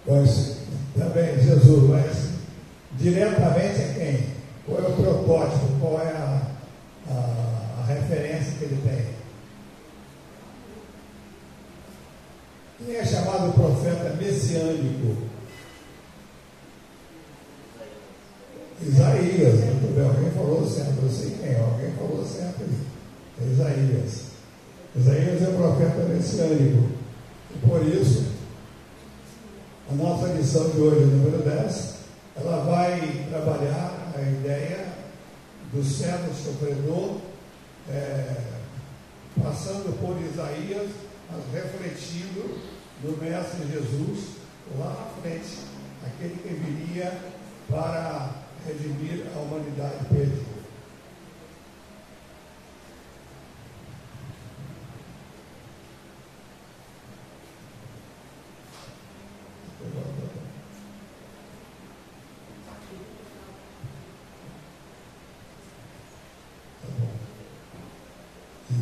Mas também Jesus, mas diretamente a quem? Qual é o protótipo? Qual é a referência que ele tem? Quem é chamado profeta messiânico? Isaías, muito bem, alguém falou certo, eu sei quem, alguém falou certo aí. É Isaías. Isaías é o profeta messiânico. E por isso, a nossa lição de hoje, número 10, ela vai trabalhar a ideia do servo sofredor, passando por Isaías, mas refletindo no Mestre Jesus, lá na frente, aquele que viria para redimir a humanidade perdida.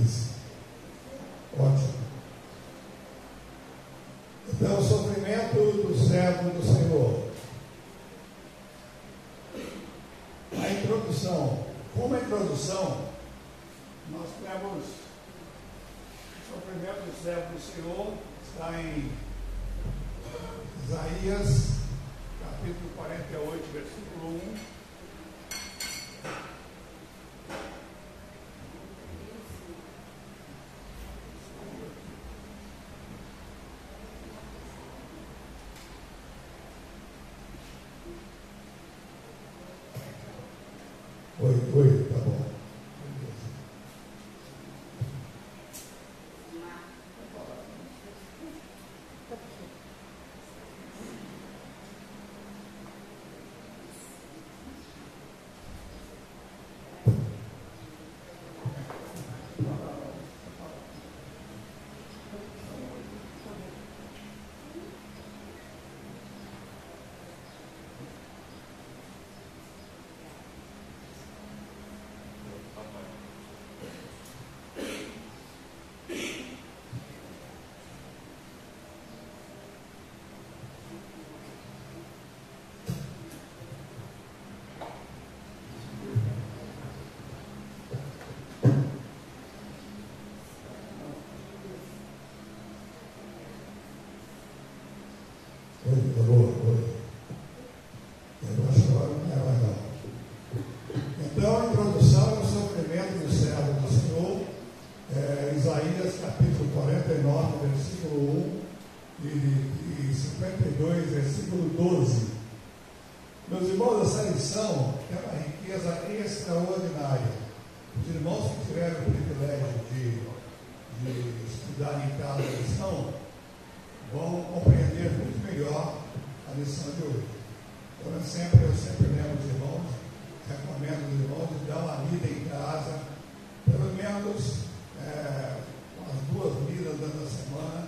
Isso. Ótimo. Então, o sofrimento do servo do Senhor. A introdução. Como introdução, nós temos o sofrimento do servo do Senhor, está em Isaías, capítulo 48, versículo 1. Oi, tá bom. Então, a introdução é o sofrimento do servo do Senhor, Isaías capítulo 49, versículo 1 e 52, versículo 12. Meus irmãos, essa lição é uma riqueza extraordinária. Os irmãos que tiveram o privilégio de estudar em casa a lição vão compreender muito melhor a lição de hoje. Então, eu sempre lembro os irmãos, recomendo os irmãos de dar uma lida em casa, pelo menos umas 2 lidas da semana,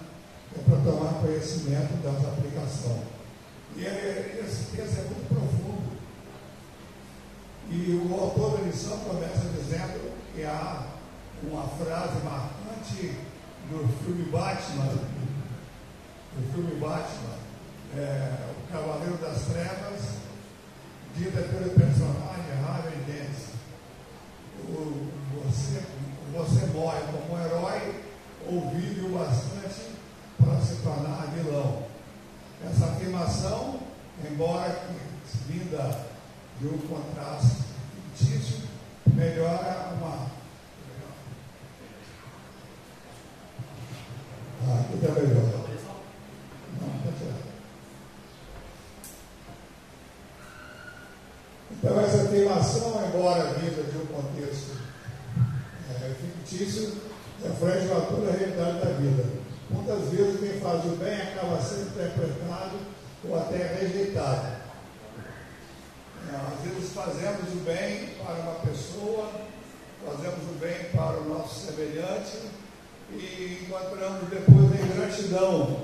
para tomar conhecimento dessa aplicação. E esse texto é muito profundo. E o autor da lição começa dizendo que há uma frase marcante do filme Batman, o Cavaleiro das Trevas, dita pelo personagem Harvey Dent. Você morre como herói ou vive o bastante para se tornar vilão. Essa afirmação, embora vinda de um contraste fictício, melhora uma. Aqui está melhor. Então, essa afirmação, embora vinda de um contexto fictício, reflete uma toda a realidade da vida. Muitas vezes, quem faz o bem acaba sendo interpretado ou até rejeitado. Às vezes, fazemos o bem para uma pessoa, fazemos o bem para o nosso semelhante e encontramos depois a ingratidão,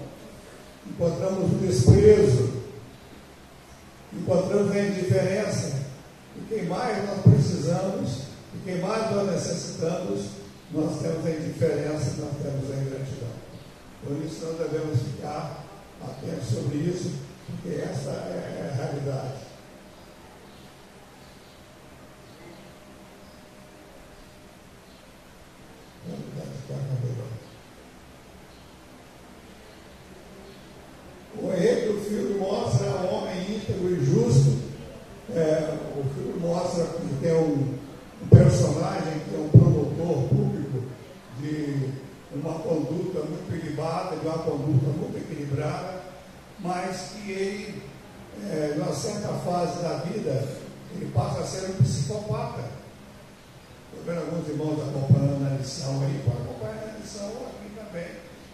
encontramos o desprezo, encontramos a indiferença. E quem mais nós precisamos, e quem mais nós necessitamos, nós temos a indiferença, nós temos a ingratidão. Por isso nós devemos ficar atentos sobre isso porque essa é a realidade. O enredo do filme mostra um homem íntegro e justo. O filme mostra que tem um personagem que é um promotor público de uma conduta muito equilibrada, de uma conduta muito equilibrada, mas que ele, numa certa fase da vida, ele passa a ser um psicopata. Estou vendo alguns irmãos acompanhando a lição aí, para acompanhar a lição aqui também.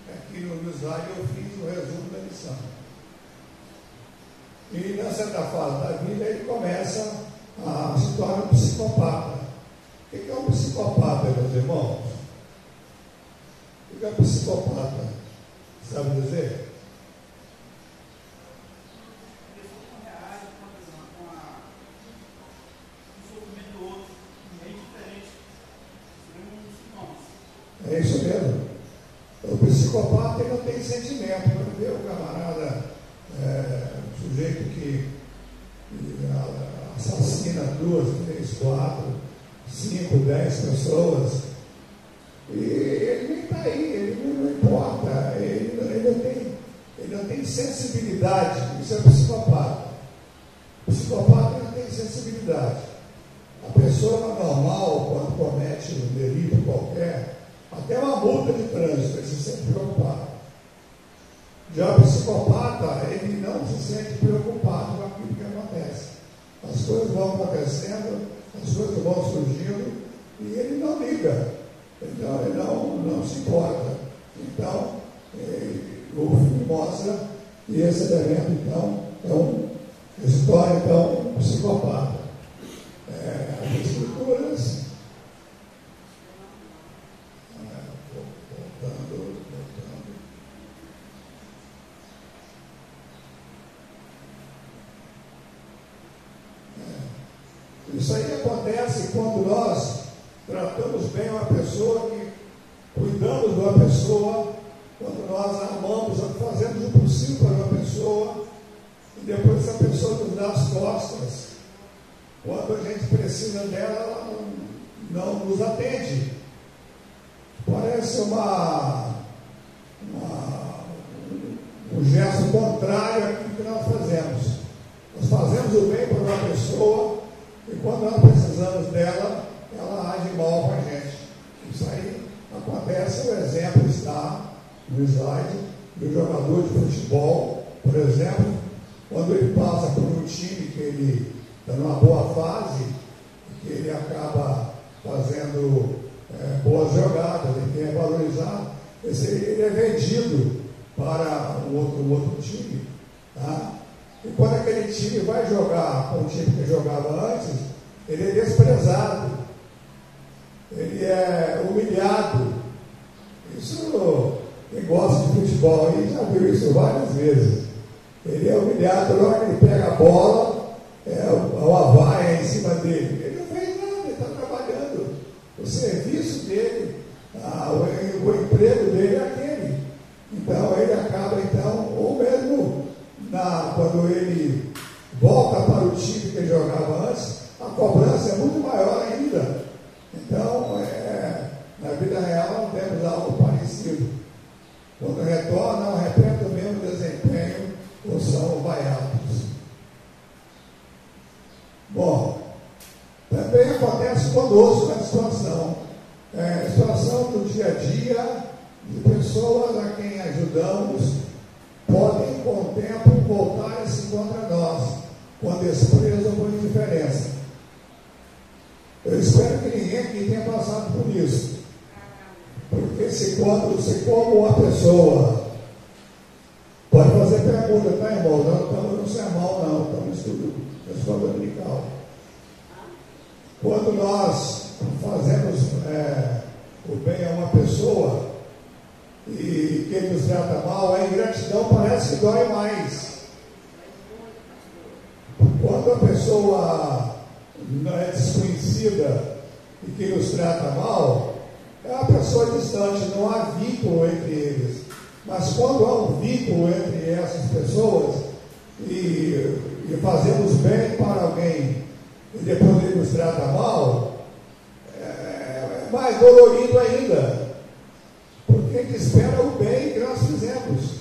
Aqui no slide eu fiz o resumo da lição. E na certa fase da vida ele começa a se tornar um psicopata. O que é um psicopata, meus irmãos? O que é um psicopata? Sabe dizer? É isso mesmo. O psicopata ele não tem sentimento. Quando vê o camarada, o sujeito que assassina 2, 3, 4, 5, 10 pessoas, e ele nem está aí, ele não importa, ele não tem sensibilidade. Isso é psicopata. O psicopata não tem sensibilidade. A pessoa normal, quando comete um delito qualquer, até uma multa de trânsito, ele se sente preocupado. Já o psicopata, ele não se sente preocupado com aquilo que acontece. As coisas vão acontecendo, as coisas vão surgindo, e ele não liga. Então, ele não se importa. Então, o filme mostra que esse elemento, então, se torna, então, um psicopata. As escrituras... Isso aí acontece quando nós tratamos bem uma pessoa, cuidamos de uma pessoa, quando nós amamos, fazemos o possível para uma pessoa, e depois essa pessoa nos dá as costas. Quando a gente precisa dela, ela não nos atende. Parece um gesto contrário àquilo que nós fazemos. Nós fazemos o bem para uma pessoa, e quando nós precisamos dela, ela age mal com a gente. Isso aí acontece, o exemplo está no slide do jogador de futebol, por exemplo, quando ele passa por um time que ele está numa boa fase, que ele acaba fazendo boas jogadas, ele é valorizado, ele é vendido para um outro time. Tá? E quando aquele time vai jogar com o time que jogava antes, ele é desprezado, ele é humilhado. Isso, quem gosta de futebol aí já viu isso várias vezes. Ele é humilhado, logo ele pega a bola, uma vaia em cima dele. Ele não fez nada, ele está trabalhando. O serviço dele, o emprego dele é aquele. Então ele acaba, ou mesmo quando ele volta para o time que ele jogava antes, a cobrança é muito maior ainda. Então, na vida real, temos algo parecido. Quando retornam, repetem o mesmo desempenho ou são vaiados. Bom, também acontece conosco na situação. Situação do dia a dia, de pessoas a quem ajudamos, podem com o tempo voltar-se contra nós, com desprezo ou com indiferença. Eu espero que ninguém aqui tenha passado por isso. Porque se como uma pessoa pode fazer pergunta, tá, irmão? Não estamos no sermão, não, estamos no estudo da escola dominical. Quando nós fazemos o bem a uma pessoa e quem nos trata mal, a ingratidão parece que dói mais. Quando a pessoa não é desconhecida e que nos trata mal, é uma pessoa distante, não há vínculo entre eles. Mas quando há um vínculo entre essas pessoas, e fazemos bem para alguém e depois ele nos trata mal, é mais dolorido ainda, porque a gente espera o bem que nós fizemos,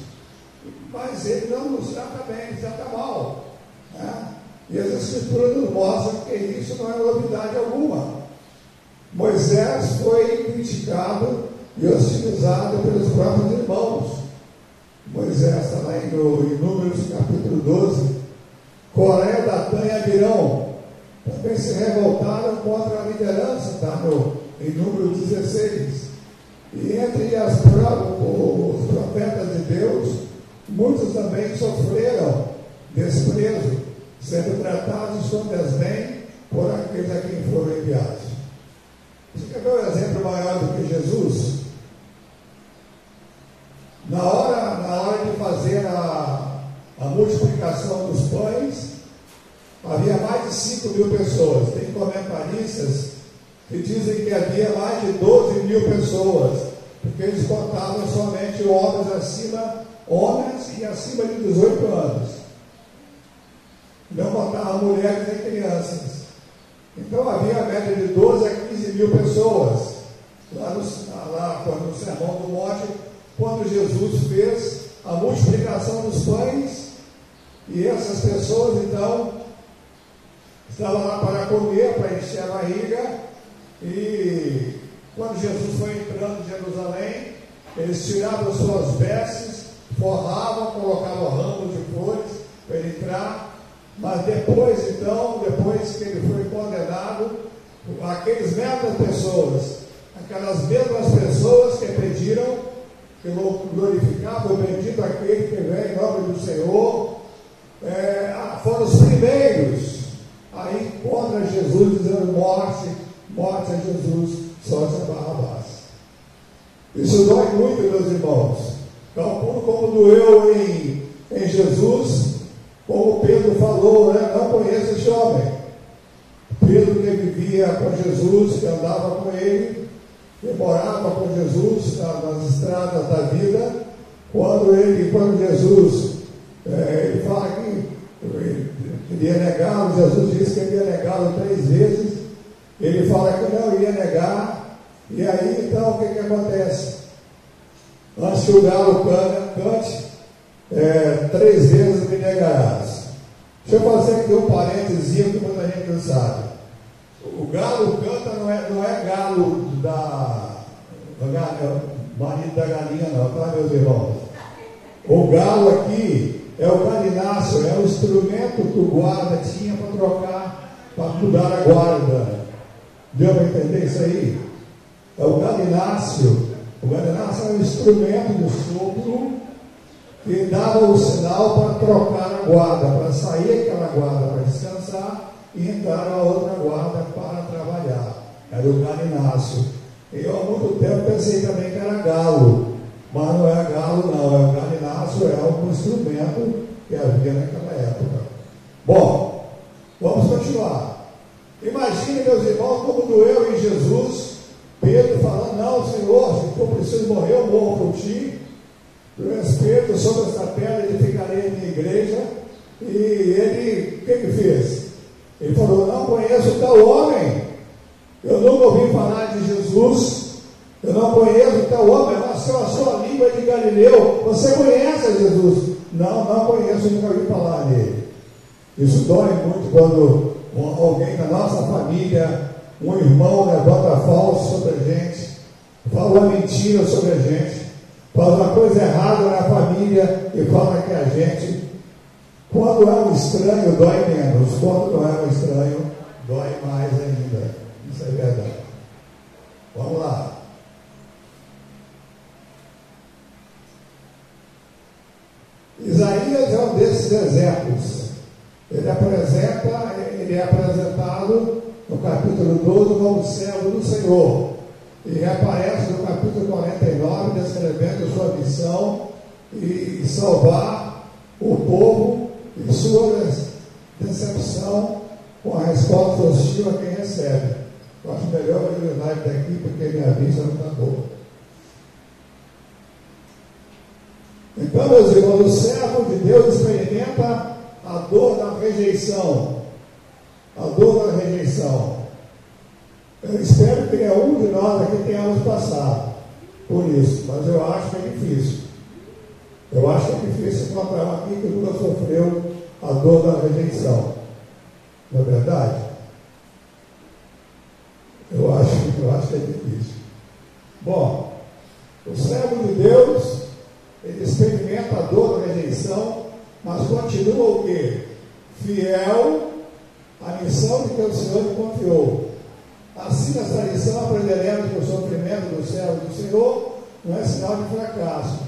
mas ele não nos trata bem, ele trata mal, né? E as Escrituras nos mostram que isso não é novidade alguma. Moisés foi criticado e hostilizado pelos próprios irmãos. Moisés está lá em Números capítulo 12. Coré, Datã e Abirão também se revoltaram contra a liderança, está em Número 16. E entre os profetas de Deus, muitos também sofreram desprezo, sendo tratados com desdém por aqueles a quem foram enviados. Você quer ver um exemplo maior do que Jesus? Na hora de fazer a multiplicação dos pães, havia mais de 5.000 pessoas. Tem comentaristas que dizem que havia mais de 12.000 pessoas, porque eles contavam somente homens e acima de 18 anos. Não contavam mulheres nem crianças. Então havia a média de 12 a 15 mil pessoas lá no Sermão do Monte, quando Jesus fez a multiplicação dos pães, e essas pessoas então estavam lá para comer, para encher a barriga. E quando Jesus foi entrando em Jerusalém, eles tiravam suas vestes, forravam, colocavam ramos de flores para ele entrar. Mas depois que ele foi condenado, aquelas mesmas pessoas que pediram, que glorificavam o bendito aquele que vem em nome do Senhor, foram os primeiros aí contra Jesus, dizendo morte a Jesus, só se Barrabás. Isso dói muito, meus irmãos. Calculo como doeu em Jesus, como Pedro falou, né? Não conheço esse homem. Pedro, que vivia com Jesus, que andava com ele, que morava com Jesus nas estradas da vida, quando Jesus ele fala que ele queria negá-lo, Jesus disse que ele ia negá-lo 3 vezes, ele fala que não ia negar, e aí então o que acontece? Antes que o galo cante, 3 vezes me negarás. Deixa eu fazer aqui um parênteses que muita gente não sabe. O galo canta não é galo marido da galinha não, tá, meus irmãos? O galo aqui é o galináceo, é o instrumento que o guarda tinha para trocar, para mudar a guarda. Deu para entender isso aí? É o galináceo. O galináceo é um instrumento de sopro que dava o sinal para trocar a guarda, para sair aquela guarda para descansar e entrar a outra guarda para trabalhar. Era o galináceo. E eu há muito tempo pensei também que era galo, mas não é galo não, é o galináceo, é um instrumento que havia naquela época. Bom, vamos continuar. Imagine, meus irmãos, como doeu em Jesus, Pedro falando, não, Senhor, se for preciso morrer, eu morro por ti. Do respeito sobre essa pedra edificarei a minha igreja. E ele, o que fez? Ele falou, não conheço tal homem, eu nunca ouvi falar de Jesus, eu não conheço tal homem, nasceu a sua língua de Galileu, você conhece Jesus? Não conheço, nunca ouvi falar nele. Isso dói muito quando alguém da nossa família, um irmão levanta falso sobre a gente, fala uma mentira sobre a gente, faz uma coisa errada na família e fala que a gente, quando é um estranho, dói menos. Quando não é um estranho, dói mais ainda. Isso é verdade. Vamos lá. Isaías é um desses exemplos. Ele é apresentado no capítulo 12 como servo do Senhor. E reaparece no capítulo 49, descrevendo sua missão e salvar o povo e sua decepção com a resposta hostil a quem recebe. Eu acho melhor eu eliminar ele daqui, porque minha vista não está boa. Então, meus irmãos, o servo de Deus experimenta a dor da rejeição. A dor da rejeição. Eu espero que nenhum de nós aqui tenhamos passado por isso, mas eu acho que é difícil. Eu acho que é difícil encontrar um aqui que nunca sofreu a dor da rejeição. Não é verdade? Eu acho que é difícil. Bom, o servo de Deus, ele experimenta a dor da rejeição, mas continua o quê? Fiel à missão de que o Senhor lhe confiou. Assim, nessa lição, aprenderemos que o sofrimento do servo do Senhor não é sinal de fracasso,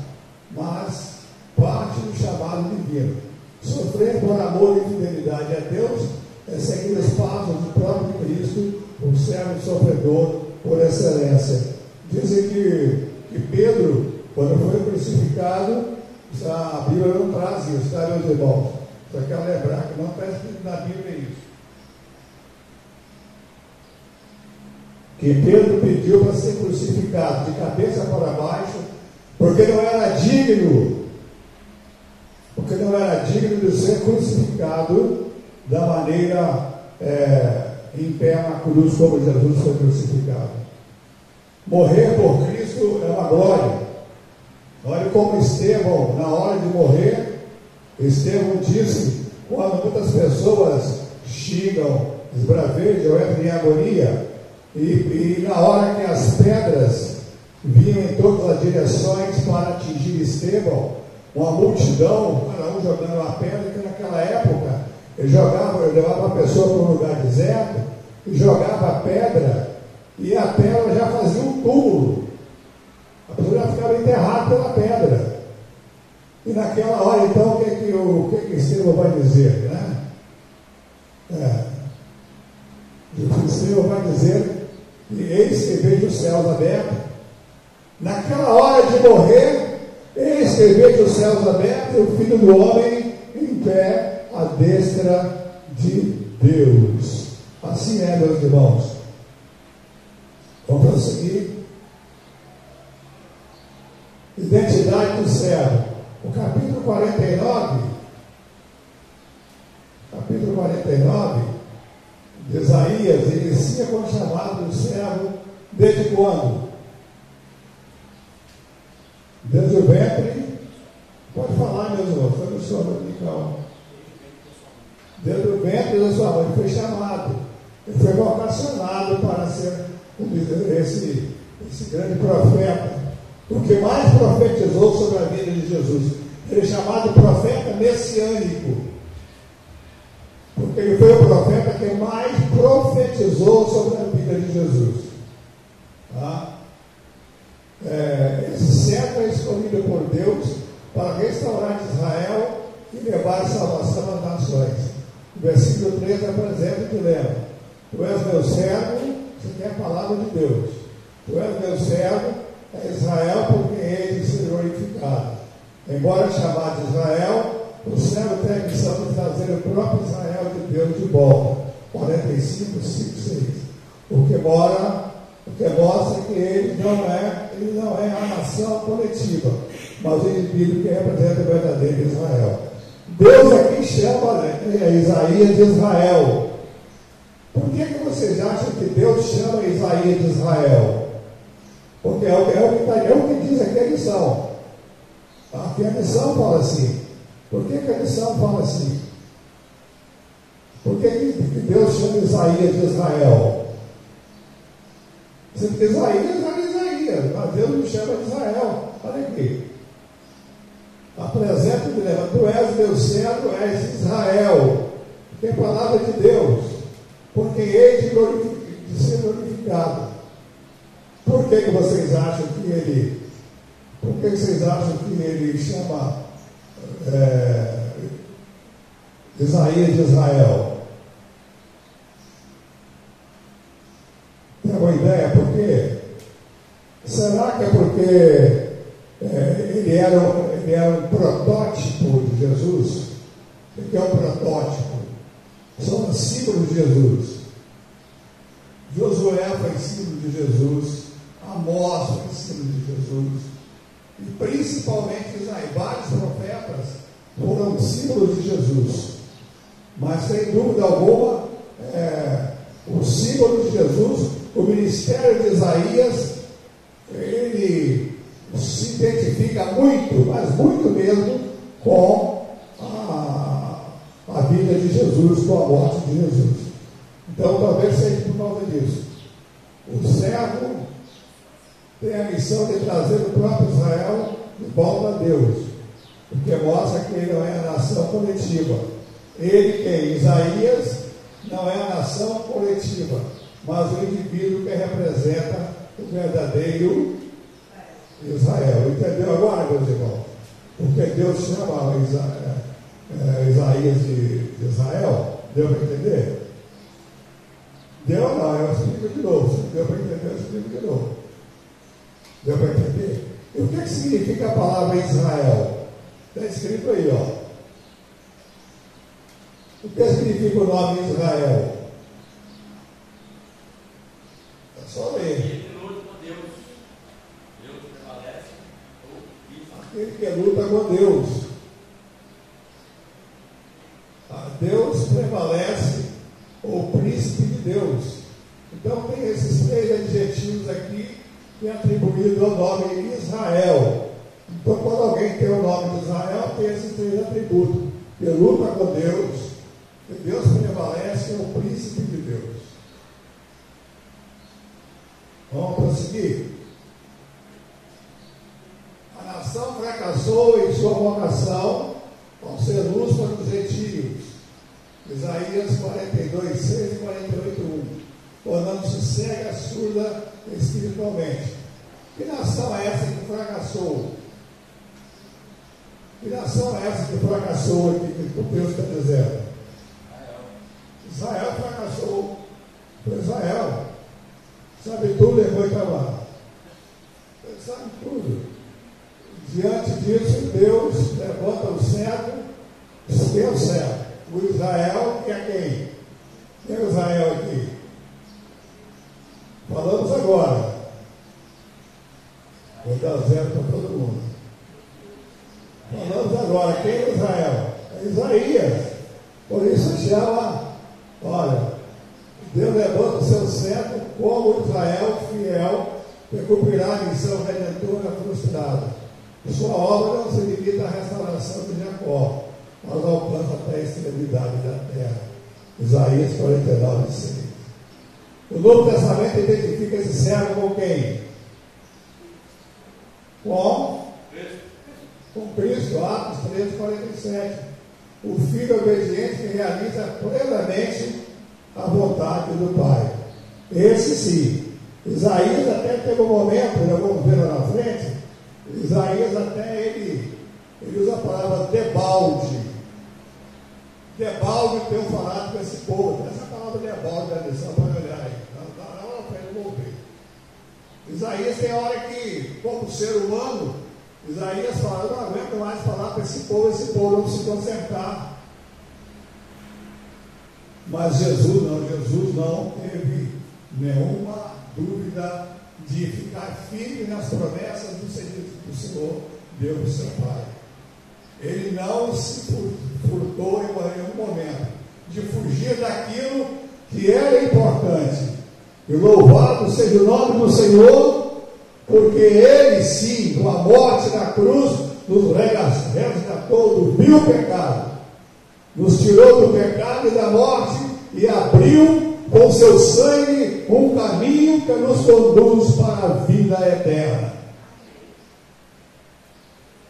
mas parte do chamado divino. Sofrer por amor e fidelidade a Deus é seguir os passos do próprio Cristo, o servo sofredor por excelência. Dizem que Pedro, quando foi crucificado, a Bíblia não traz isso, tá, meus irmãos? Só quero lembrar que não está escrito na Bíblia isso. Que Pedro pediu para ser crucificado de cabeça para baixo, porque não era digno de ser crucificado da maneira em pé na cruz, como Jesus foi crucificado. Morrer por Cristo é uma glória. Olha como Estevão, na hora de morrer, Estevão disse, quando muitas pessoas xingam, esbravejam, entram em agonia, e na hora que as pedras vinham em todas as direções para atingir Estevão, uma multidão, cada um jogando uma pedra, que naquela época ele levava a pessoa para um lugar deserto, e jogava a pedra, e a pedra já fazia um túmulo, a pessoa já ficava enterrada pela pedra. E naquela hora, então, o que Estevão vai dizer? Né? Estevão vai dizer: e eis que vejo os céus abertos. Naquela hora de morrer, eis que vejo os céus abertos e o Filho do Homem em pé à destra de Deus. Assim é, meus irmãos. Vamos prosseguir. Identidade do servo. O capítulo 49 de Isaías inicia com o chamado do servo desde quando? Desde o ventre. Pode falar, meus irmãos, foi no senhor, calma. Desde o ventre da sua mãe, ele foi chamado, ele foi vocacionado para ser esse grande profeta, o que mais profetizou sobre a vida de Jesus. Ele é chamado profeta messiânico, porque ele foi o profeta que mais profetizou sobre a vida de Jesus. Tá? Esse servo é escolhido por Deus para restaurar Israel e levar salvação às nações. O versículo 13 apresenta o dilema. Tu és meu servo, você tem a palavra de Deus. Tu és meu servo, é Israel por quem ele se glorificado. Embora chamado de Israel, o servo tem a missão de trazer o próprio Israel de Deus de volta. 45, 5, 6. O que mostra que ele não é a nação coletiva, mas o indivíduo que representa o verdadeiro Israel. Deus aqui chama Isaías de Israel. Por que vocês acham que Deus chama Isaías de Israel? Porque é o que diz aqui a lição. Aqui a lição fala assim. Por que a lição fala assim? Por que Deus chama Isaías de Israel? Porque Isaías era Isaías, mas Deus não chama de Israel. Olha aqui. Apresenta o dilema: tu és meu servo, és Israel. Tem palavra de Deus, porque hei de ser glorificado. Por que vocês acham que ele? Por que vocês acham que ele chama Isaías de Israel? Tem alguma ideia por quê? Será que é porque ele era um protótipo de Jesus? O que é um protótipo? São símbolos de Jesus. Josué foi símbolo de Jesus, Amós foi símbolo de Jesus, e principalmente Isaías. Vários profetas foram símbolos de Jesus. Mas, sem dúvida alguma, o símbolo de Jesus, o ministério de Isaías, ele se identifica muito, mas muito mesmo, com a vida de Jesus, com a morte de Jesus. Então, talvez seja por causa disso. O servo tem a missão de trazer o próprio Israel de volta a Deus, porque mostra que ele não é a nação coletiva. Ele, quem? Isaías, não é a nação coletiva, mas o indivíduo que representa o verdadeiro Israel. Entendeu agora, meus irmãos? Porque Deus chama Isaías de Israel. Deu para entender? Deu não, eu explico de novo. Se deu para entender, eu explico de novo. Deu para entender? E o que significa a palavra Israel? Está escrito aí, ó. O que significa o nome Israel? É só ler. Aquele que luta com Deus. Deus prevalece ou vive. Aquele que luta com Deus. Deus prevalece, ou príncipe de Deus. Então tem esses três adjetivos aqui que é atribuído ao nome Israel. Então quando alguém tem o nome de Israel, tem esses três atributos. Que luta com Deus, que Deus prevalece, é o príncipe de Deus. Vamos prosseguir. A nação fracassou em sua vocação ao ser luz para os gentios. Isaías 42, 6 e 48, 1. Tornando-se cega, surda espiritualmente. Que nação é essa que fracassou? Que nação é essa que fracassou aqui, que Deus está dizendo? Israel fracassou. Foi Israel. Sabe tudo, levou e trabalho. Ele sabe tudo. Diante disso, Deus levanta o cetro. Quem é o cetro? O Israel, que é quem? Quem é o Israel aqui? Falamos agora. Vou dar zero para todo mundo. Falamos agora. Quem é Israel? É Isaías. Por isso chama, olha, Deus levanta o seu cetro como Israel fiel, que cumprirá a missão redentora frustrada. Sua obra não se limita à restauração de Jacó, mas alcança até a extremidade da terra. Isaías 49, 6. O Novo Testamento identifica esse servo com quem? Com Cristo, Atos 13, 47. O Filho obediente que realiza plenamente a vontade do Pai. Esse sim. Isaías até teve um momento, já vamos ver lá na frente, Isaías até ele usa a palavra debalde. Debalde tem falado com esse povo. Essa palavra debalde da lição, pode olhar aí. Não, para ele mover. Isaías tem hora que, como ser humano, Isaías fala, eu não aguento mais falar para esse povo não se consertar. Mas Jesus não teve nenhuma dúvida de ficar firme nas promessas do Senhor, Deus do seu Pai. Ele não se furtou em nenhum momento de fugir daquilo que era importante. E louvado seja o nome do Senhor, porque Ele sim, com a morte na cruz, nos resgatou do vil pecado, nos tirou do pecado e da morte e abriu com seu sangue um caminho que nos conduz para a vida eterna.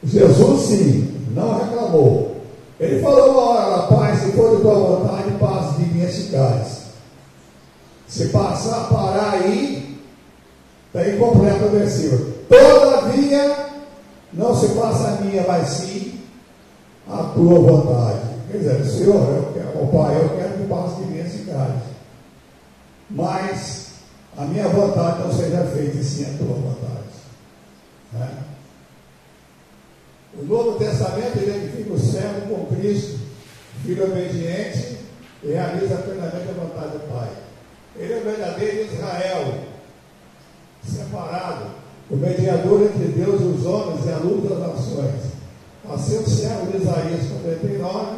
Jesus sim, não reclamou. Ele falou uma hora, paz, se for de tua vontade, paz de mim ficares. Se parar aí, está incompleto o versículo. Todavia, não se faça a minha, mas sim a tua vontade. Quer dizer, Senhor, o Pai, eu quero que paz de mim ficares. Mas a minha vontade não seja feita, e sim a tua vontade. Né? O Novo Testamento identifica o servo com Cristo, filho obediente, e realiza plenamente a vontade do Pai. Ele é o verdadeiro Israel, separado, o mediador entre Deus e os homens e a luz das nações. Assim o servo de Isaías 49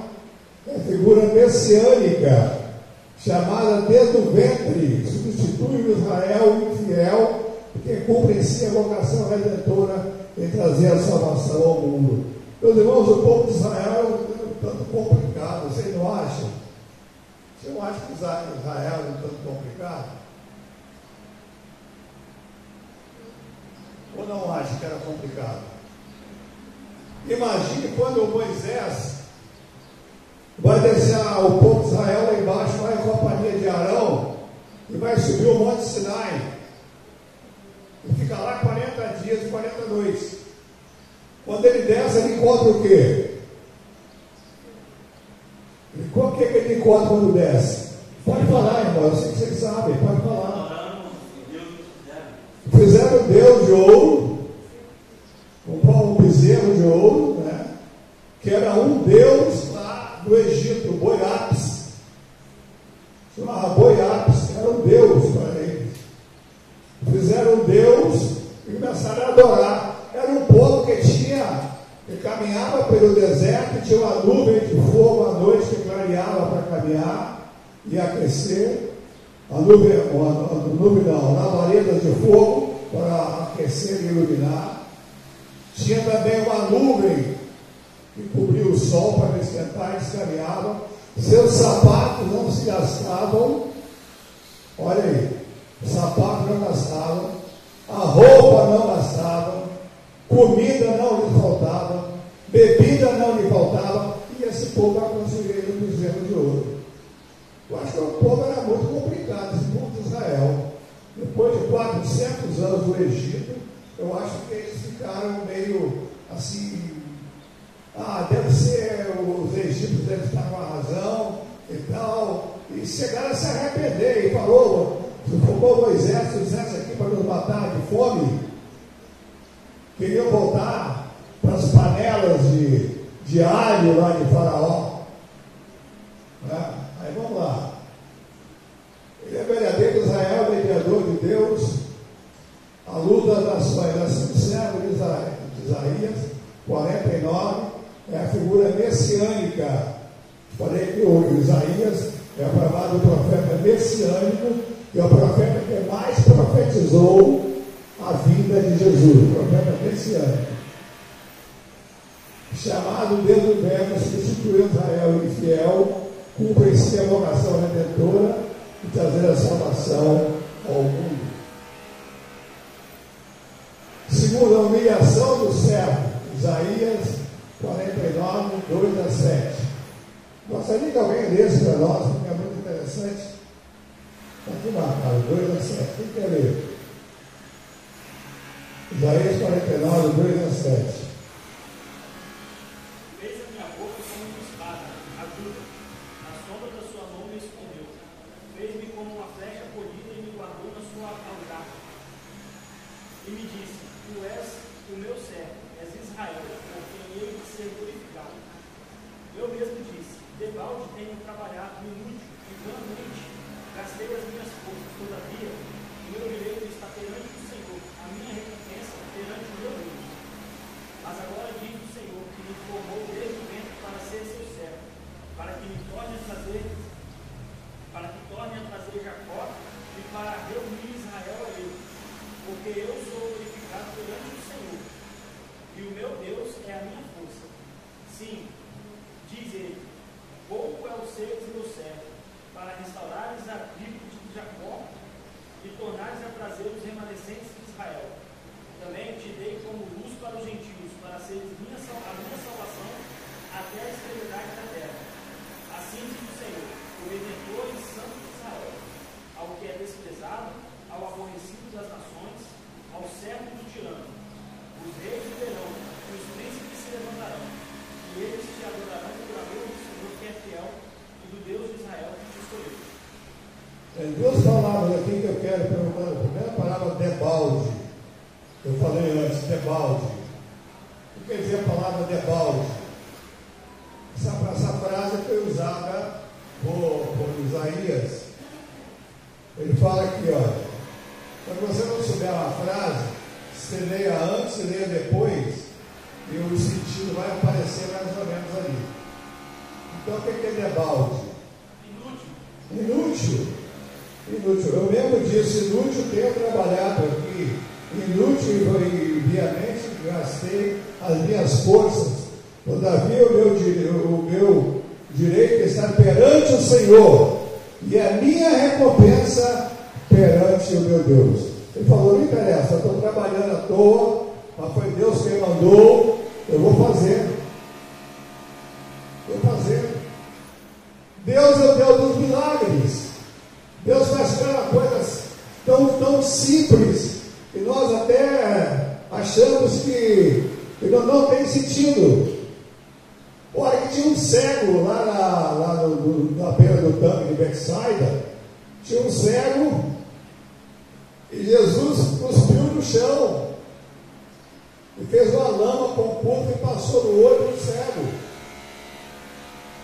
É figura messiânica, chamada desde o ventre, substitui o Israel infiel, que cumpre em si a vocação redentora em trazer a salvação ao mundo. Meus irmãos, o povo de Israel é um tanto complicado, vocês não acham? Você não acha que Israel é um tanto complicado? Ou não acha que era complicado? Imagine quando Moisés vai descer o povo de Israel lá embaixo, vai em companhia de Arão, e vai subir o Monte Sinai, e fica lá 40 dias e 40 noites. Quando ele desce, ele encontra o quê? O que ele encontra quando desce? Pode falar, irmão, eu sei que vocês sabem, pode falar. Fizeram um Deus de ouro, um bezerro de ouro, né? Que era um Deus lá do Egito, Boiapis. Chamava Boiapis, era um Deus para eles. Fizeram um Deus e começaram a adorar. Era um povo que caminhava pelo deserto, tinha uma nuvem de fogo à noite que clareava para caminhar e aquecer. A nuvem não, labaredas de fogo para aquecer e iluminar. Tinha também uma nuvem que cobria o sol para esquentar e eles caminhavam. Seus sapatos não se gastavam. Olha aí, os sapatos não gastavam, a roupa não gastava, comida não lhe faltava, bebida não lhe faltava, e esse povo vai construir um bezerro de ouro. Eu acho que o povo era muito complicado, esse povo de Israel. Depois de 400 anos do Egito, eu acho que eles ficaram meio assim, deve ser, os egípcios devem estar com a razão e tal, e chegaram a se arrepender, e falou, se for Moisés, se fizesse aqui para nos matar de fome, queriam voltar para as panelas de alho lá de Faraó. Né? Aí vamos lá. Ele é verdadeiro Israel, mediador de Deus, a luta das nações, assim servo de Isaías 49, é a figura messiânica. Falei que o Isaías é o chamado profeta messiânico, e é o profeta que mais profetizou a vinda de Jesus, o profeta messiânico. Chamado desde o ventre, substituiu Israel infiel, cumpre em si a vocação redentora e trazer a salvação ao mundo. Segundo a humilhação do servo, Isaías 49, 2 a 7. Gostaria que alguém lesse para nós, porque é muito interessante. Está aqui marcado, 2 a 7. Quem quer ler? Isaías 49, 2 a 7. Fez a minha boca como uma espada, aguda, na sombra da sua mão me escondeu. Fez-me como uma flecha polida e me guardou na sua algata. E me disse, tu és o meu servo, és Israel, por quem hei de ser glorificado. Eu mesmo disse, debalde tenho trabalhado inútil e vanamente, gastei as minhas forças, todavia, o meu direito está perante o Senhor, a minha recompensa perante o meu Deus. Mas agora diz o Senhor, que me formou desde o ventre para ser seu servo, para que torne a trazer Jacó e para reunir Israel a ele, porque eu sou glorificado perante o Senhor, e o meu Deus é a minha força. Sim, diz ele, pouco é o seres meu servo, para restaurares a tribo de Jacó e tornares a trazer os remanescentes de Israel. Também te dei como luz para os gentios, para seres a minha salvação até a extremidade da terra. Assim diz o Senhor, o Redentor e Santo de Israel, ao que é desprezado, ao aborrecido das nações, ao servo do tirano. Os reis verão, e os príncipes se levantarão, e eles te adorarão por amor do Senhor que é fiel, e do Deus de Israel que te escolheu. Tem duas palavras aqui que eu quero perguntar. A primeira palavra, debalde. Eu falei antes, debalde. O que quer dizer a palavra debalde? Essa frase foi usada por Isaías. Ele fala aqui, olha, quando você não souber uma frase, você leia antes, você leia depois, e o sentido vai aparecer mais ou menos ali. Então Então o que é debalde? Inútil. Eu mesmo disse, inútil tenho trabalhado aqui. Inútil e viamente gastei as minhas forças. Todavia o meu direito está perante o Senhor, e a minha recompensa perante o meu Deus. Ele falou, não interessa, eu estou trabalhando à toa, mas foi Deus quem mandou, eu vou fazer. Deus é o Deus dos milagres. Deus faz cada coisa tão simples, que nós até achamos que não tem sentido. Olha, que tinha um cego lá na beira do tanque de Betsaida, tinha um cego, e Jesus cuspiu no chão, e fez uma lama com o pulpo e passou no olho do cego.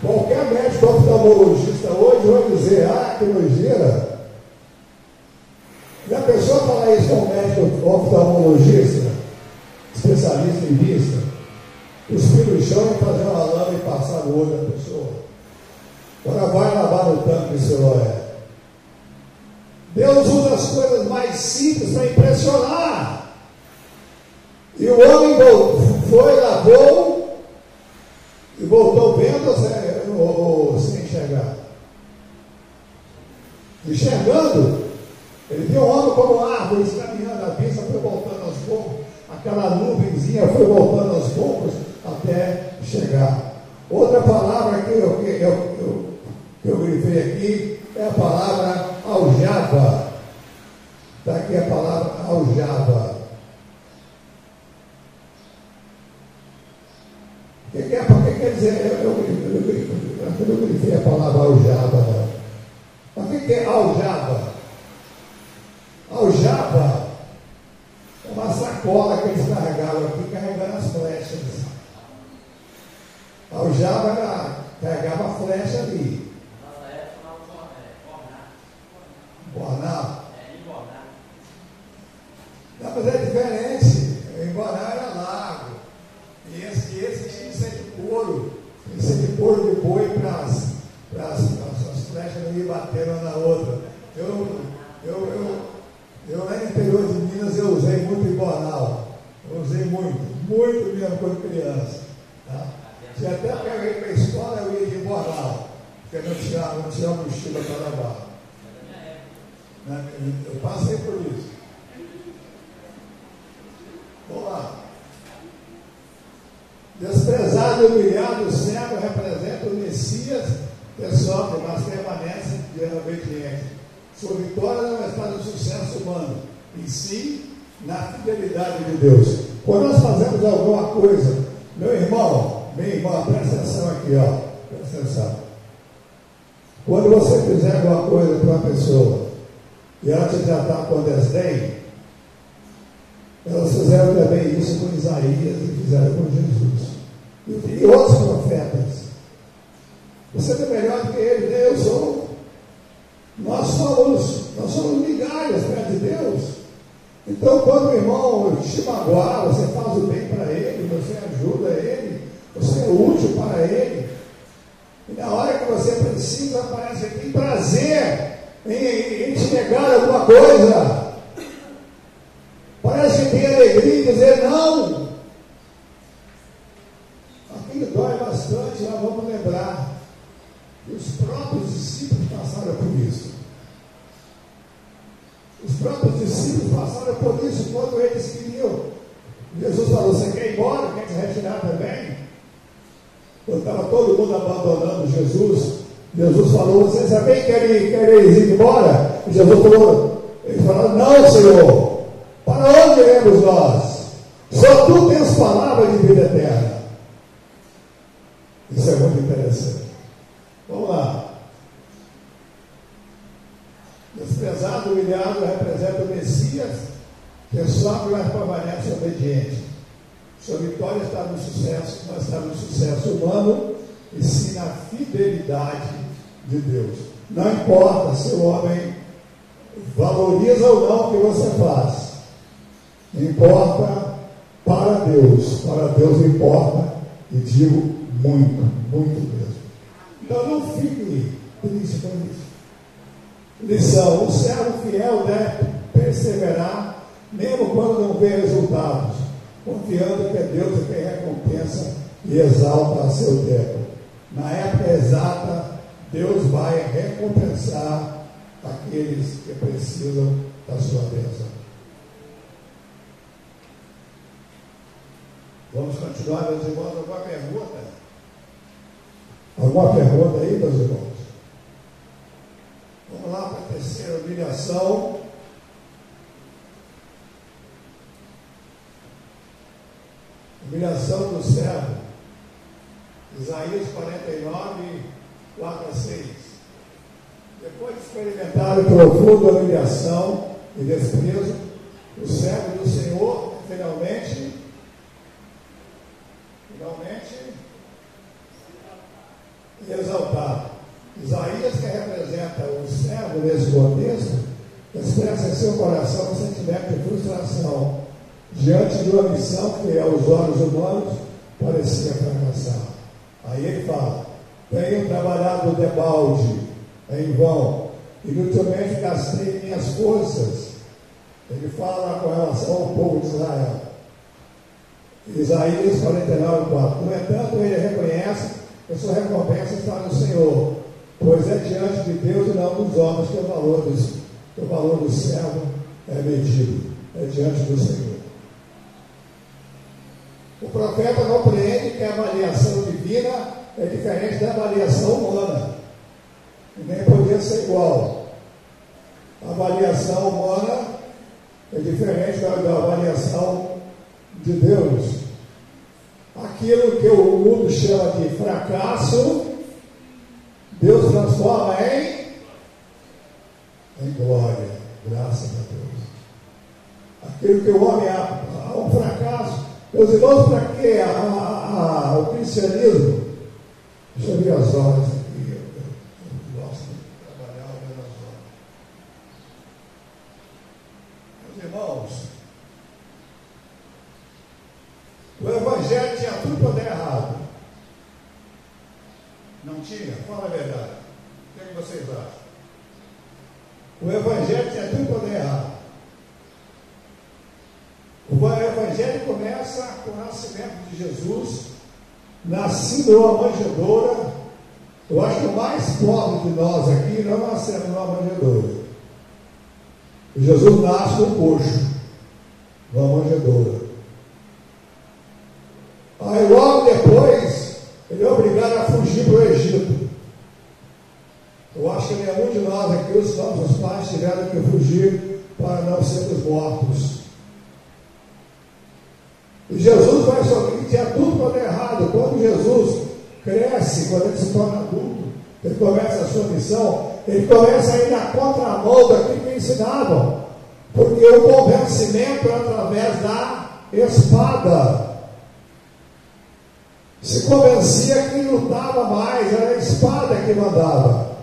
Qualquer médico oftalmologista hoje vai dizer, que nojeira. E a pessoa falar isso com um médico oftalmologista, especialista em vista, cuspir no chão e fazer uma lama e passar no olho da pessoa. Agora vai lavar no tanque de Siloé. Deus usa as coisas mais simples para impressionar. E o homem foi, lavou e voltou vendo ou sem enxergar. Enxergando, ele viu o homem como árvores caminhando, a vista foi voltando aos poucos, aquela nuvenzinha foi voltando aos poucos até chegar. Outra palavra que eu grifei aqui é a palavra aljava. Está aqui a palavra aljava. O que quer dizer? Eu não grifei a palavra aljava. Mas o que é aljava? Aljava é uma sacola que eles carregavam aqui, carregando as flechas. Aljava carregava a flecha ali. Nossa época chamava Borná. Embornar. Não, mas é diferente. Embornar era largo. E esse tinha que ser de couro. Tinha que ser de couro de boi para as flechas não ir batendo uma na outra. Eu lá no interior de Minas eu usei muito embornal. Eu usei muito mesmo quando criança. Tá? E até para eu ir para a escola eu ia de embornal, porque não tinha mochila para levar. Eu passei por isso. Vamos lá. Desprezado e humilhado, o servo representa o Messias que sofre, mas permanece de obediente. Sua vitória não está no sucesso humano, e sim na fidelidade de Deus. Quando nós fazemos alguma coisa, meu irmão, minha irmã, presta atenção aqui, presta atenção. Quando você fizer alguma coisa para uma pessoa e ela te tratar com desdém, elas fizeram também isso com Isaías e fizeram com Jesus. E outros profetas. Você é melhor do que ele, né? Nós somos migalhas perto de Deus. Então, quando o irmão te magoar, você faz o bem para ele, você ajuda ele, você é útil para ele. E na hora que você precisa, parece que tem prazer em te negar alguma coisa. Parece que tem alegria em dizer não. Aquilo dói bastante, nós vamos lembrar. E os próprios discípulos passaram por isso. Os próprios discípulos passaram por isso quando eles queriam. Jesus falou, você quer ir embora? Quer se retirar também? Quando estava todo mundo abandonando Jesus, Jesus falou, vocês também querem ir embora? E Jesus falou, ele falou, não, Senhor, para onde iremos nós? Só tu tens palavras de vida eterna. Isso é muito interessante. Vamos lá. Desprezado, humilhado, representa o Messias, que sofre, mas permanece obediente. Sua vitória está no sucesso, não está no sucesso humano, e sim na fidelidade de Deus. Não importa se o homem valoriza ou não o que você faz. Importa para Deus. Para Deus importa, e digo muito, muito mesmo. Então não fique triste com isso. Lição: o servo fiel deve perseverar, mesmo quando não vê resultados, confiando que é Deus quem recompensa e exalta a seu tempo. Na época exata, Deus vai recompensar aqueles que precisam da sua bênção. Vamos continuar, meus irmãos. Alguma pergunta? Alguma pergunta aí, meus irmãos? Vamos lá para a terceira humilhação. Humilhação do servo. Isaías 49, 4 a 6. Depois de experimentar profunda humilhação e desprezo, o servo do Senhor finalmente exaltado. Isaías, que representa o servo nesse contexto, expressa em seu coração um sentimento de frustração diante de uma missão que, aos olhos humanos, parecia fracassar. Aí ele fala: tenho trabalhado debalde, em vão, inutilmente gastei minhas forças. Ele fala com relação ao povo de Israel. Isaías 49, 4. No entanto, ele reconhece que sua recompensa está no Senhor, pois é diante de Deus e não dos homens que o valor do servo é medido. É diante do Senhor. O profeta compreende que a avaliação divina é diferente da avaliação humana, e nem poderia ser igual. A avaliação humana é diferente da avaliação de Deus. Aquilo que o mundo chama de fracasso, Deus transforma em glória. Graças a Deus. Aquilo que o homem há um fracasso. Meus irmãos, para que o cristianismo? Deixa eu ver as horas aqui. Eu gosto de trabalhar vendo as horas. Meus irmãos, o Evangelho tinha tudo para dar errado. Não tinha? Fala a verdade. O que vocês acham? O Evangelho tinha tudo para dar errado. O Evangelho começa com o nascimento de Jesus, nascido numa manjedoura. Eu acho que o mais pobre de nós aqui não nascemos numa manjedoura. Jesus nasce no coxo, numa manjedoura. Aí logo depois, ele é obrigado a fugir para o Egito. Eu acho que nenhum de nós aqui, os nossos pais, tiveram que fugir para não sermos mortos. E Jesus vai sofrer, tinha tudo para dar errado. Quando Jesus cresce, quando ele se torna adulto, ele começa a sua missão, ele começa a ir na contramão daquilo que ensinavam. Porque o convencimento é através da espada. Se convencia quem lutava mais, era a espada que mandava.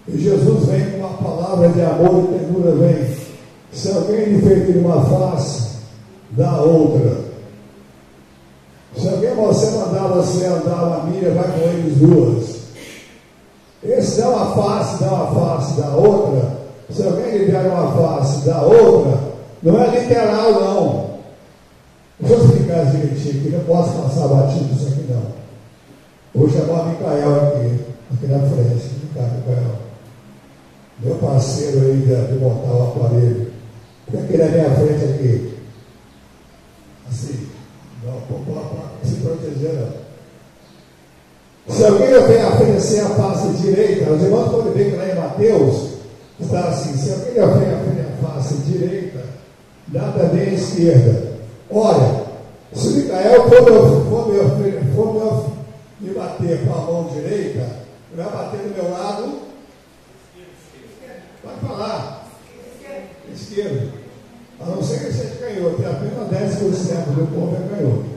E Jesus vem com uma palavra de amor e ternura, vem. Se alguém lhe ferir uma face, dá outra. Se alguém você mandar você andar uma milha, vai com eles duas. Esse dá uma face, dá outra. Se alguém lhe der uma face, dá outra. Não é literal, não. Deixa eu explicar direitinho, que não posso passar batido isso aqui, não. Vou chamar o Micael aqui na frente. Micael. Meu parceiro aí de montar o aparelho. Fica aqui na minha frente aqui. Assim. Não, para se proteger, não. Se alguém oferecer a face direita, os irmãos podem ver que lá em Mateus está assim: se alguém oferecer a face direita, dá também a esquerda. Olha, se Micael for me bater com a mão direita, ele vai bater do meu lado. Pode falar. Esquerdo. A não ser que seja canhoto, tem apenas 10% do povo é canhoto.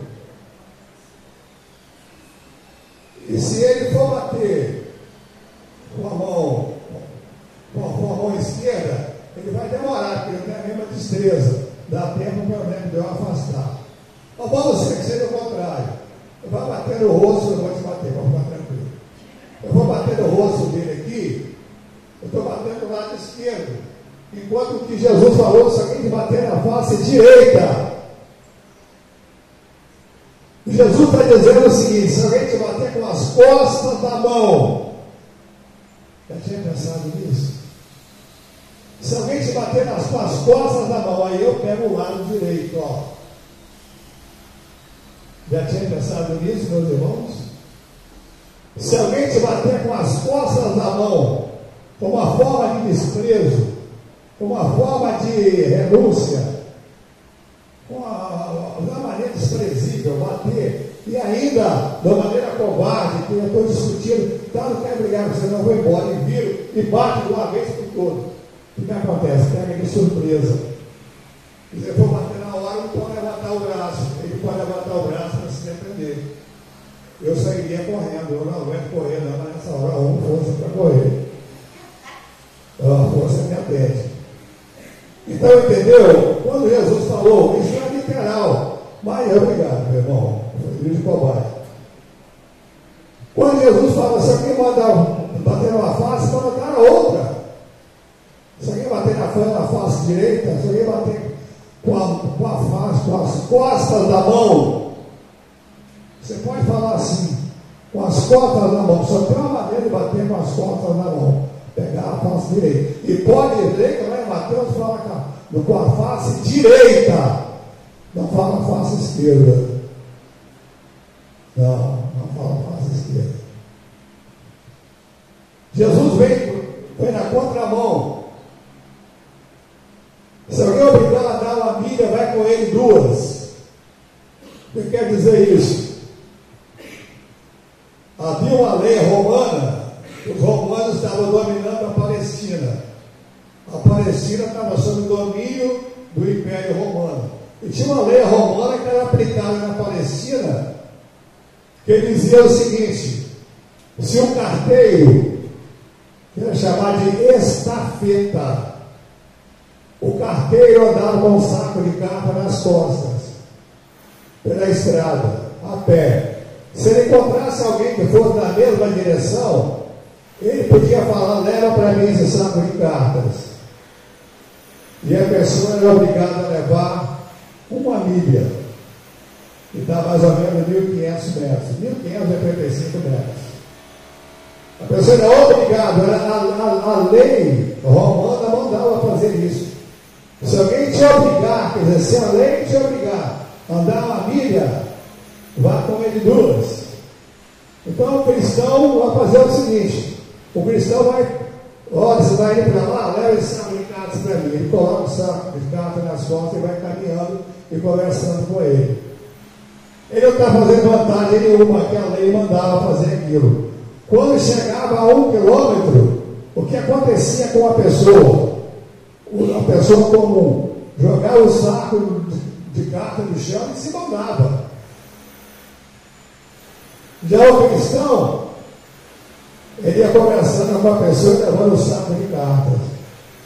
E se ele for bater com a mão esquerda, ele vai demorar, porque ele tem a mesma destreza. Dá tempo para o meu afastar. Mas vamos ser que seja o contrário. Eu vou bater no rosto, eu vou te bater, vamos ficar tranquilo. Eu vou Enquanto que Jesus falou, se alguém te bater na face direita, Jesus está dizendo o seguinte: se alguém te bater com as costas da mão, já tinha pensado nisso? Se alguém te bater com as costas da mão, aí eu pego o lado direito, ó. Já tinha pensado nisso, meus irmãos? Se alguém te bater com as costas da mão, com uma forma de desprezo, com uma forma de renúncia, com uma maneira desprezível, bater, e ainda de uma maneira covarde, que eu estou discutindo, tá, não quer brigar com você, não, vou embora, e viro, e bate de uma vez por todo. O que acontece? Pega de surpresa. Se você for bater na hora, não pode levantar o braço, ele pode levantar o braço para se defender. Eu sairia correndo, eu não aguento correr, não, mas nessa hora eu amo força para correr. A força me atende. Então, entendeu? Quando Jesus falou, isso é literal. Mas obrigado, meu irmão. Foi de cobaia. Quando Jesus fala, se alguém bater numa face, pode botar na outra. Se alguém bater na face direita, se alguém bater com a face, com as costas da mão, você pode falar assim, com as costas da mão. Só tem uma maneira de bater com as costas da mão. Pegar a face direita. E pode ler que lá em Mateus fala com a face direita. Não fala a face esquerda. Não fala a face esquerda. Jesus foi na contramão. Se alguém obrigar a dar uma milha, vai com ele duas. O que quer dizer isso? Havia uma lei romana. Os romanos estavam dominando a Palestina. A Palestina estava sob o domínio do Império Romano. E tinha uma lei romana que era aplicada na Palestina, que dizia o seguinte: se um carteiro, que era chamado de estafeta, o carteiro andava com um saco de carta nas costas, pela estrada, a pé. Se ele encontrasse alguém que fosse na mesma direção, ele podia falar: leva para mim esse saco de cartas. E a pessoa era obrigada a levar uma milha, que dá mais ou menos 1.500 metros, 1.585 metros. A pessoa era obrigada, a lei romana mandava fazer isso. Se alguém te obrigar, quer dizer, se a lei te obrigar a andar uma milha, vá com ele duas. Então o cristão vai fazer o seguinte: o cristão vai, olha, você vai ir para lá, leva esse saco de cartas para mim. Ele coloca o saco de cartas nas costas e vai caminhando e conversando com ele. Ele não está fazendo vantagem nenhuma, que a lei mandava fazer aquilo. Quando chegava a 1 quilômetro, o que acontecia com a pessoa? A pessoa comum jogava o saco de cartas no chão e se mandava. Já o cristão, ele ia conversando com a pessoa levando o saco de cartas.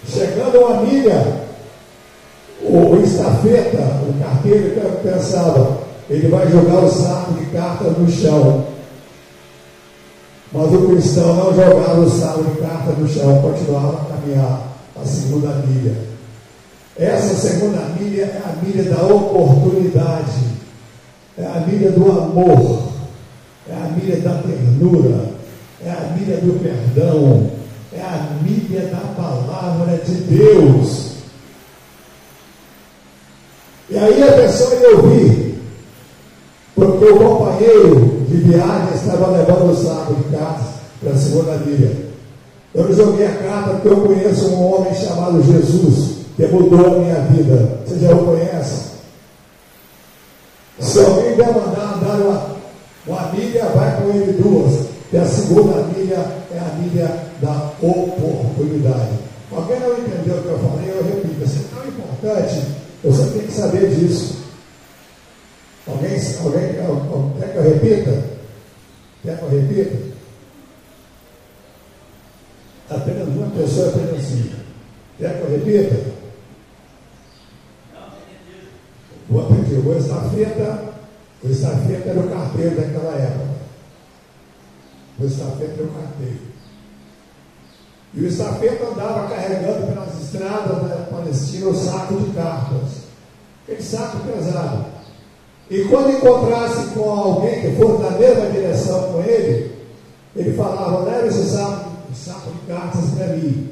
Chegando a uma milha, o estafeta, o carteiro, pensava: ele vai jogar o saco de cartas no chão. Mas o cristão não jogava o saco de cartas no chão, continuava a caminhar a segunda milha. Essa segunda milha é a milha da oportunidade, é a milha do amor, é a milha da ternura, é a milha do perdão, é a milha da palavra de Deus. E aí a pessoa ia ouvir, porque o companheiro de viagem estava levando o saco de cartas para a segunda milha. Eu joguei a carta porque eu conheço um homem chamado Jesus, que mudou a minha vida. Você já o conhece? Se alguém der mandar andar uma milha, vai com ele duas. E a segunda milha é a milha da oportunidade. Alguém não entendeu o que eu falei? Eu repito: isso é tão importante, você tem que saber disso. Alguém quer que eu repita? Quer que eu repita? Apenas uma pessoa apenas assim. Quer que eu repita? Vou repetir. O estafeta era o carteiro daquela época. O estafeta era o carteiro. E o estafeta andava carregando pelas estradas da Palestina o saco de cartas, aquele saco pesado. E quando encontrasse com alguém que fosse na mesma direção com ele, ele falava: leve esse saco de cartas para mim.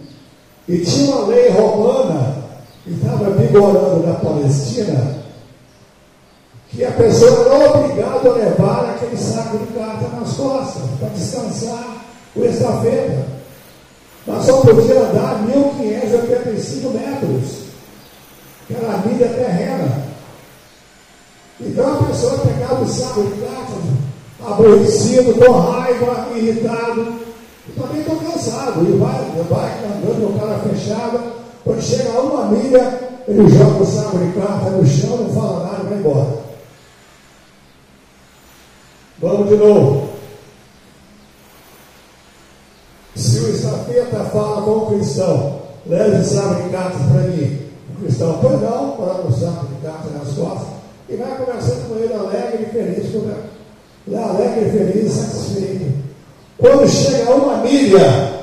E tinha uma lei romana que estava vigorando na Palestina, que a pessoa era obrigada a levar aquele saco de cartas nas costas para descansar o estafeta. Mas só podia andar 1.585 metros, que era a milha terrena. Então a pessoa pegava o saco de cartas, aborrecido, com raiva, irritado. Eu também estou cansado. E vai andando com a cara fechada. Quando chega a 1 milha, ele joga o saco de cartas no chão, não fala nada e vai embora. Vamos de novo. Se o estafeta fala com o cristão: leve o saco de cartas para mim. O cristão: pois não, coloca o saco de cartas nas costas e vai conversando com ele alegre e feliz, alegre, feliz e satisfeito. Quando chega a 1 milha,